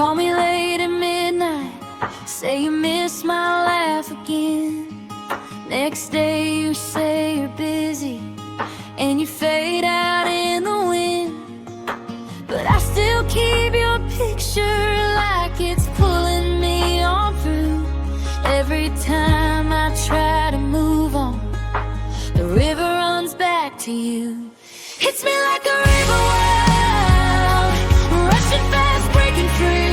call me late at midnight, say you miss my laugh again. Next day you say you're busy, and you fade out in the wind. But I still keep your picture like it's pulling me on through. Every time I try to move on, the river runs back to you. Hits me like a river wild, rushing fast, breaking free.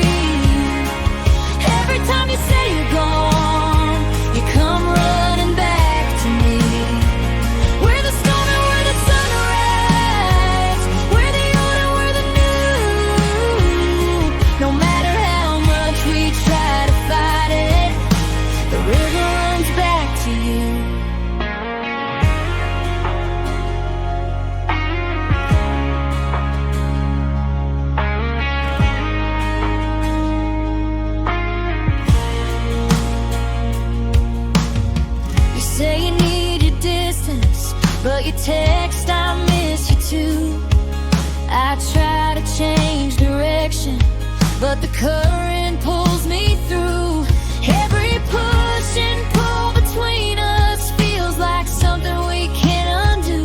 Every time you say you're gone, you come running back to me. We're the storm and we're the sunrise, we're the old and we're the new. No matter how much we try to fight it, the river runs back to you. Say you need your distance, but you text, I miss you too. I try to change direction, but the current pulls me through. Every push and pull between us feels like something we can't undo.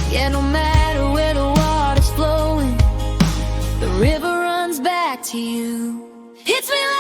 Yeah, no matter where the water's flowing, the river runs back to you. Hits me like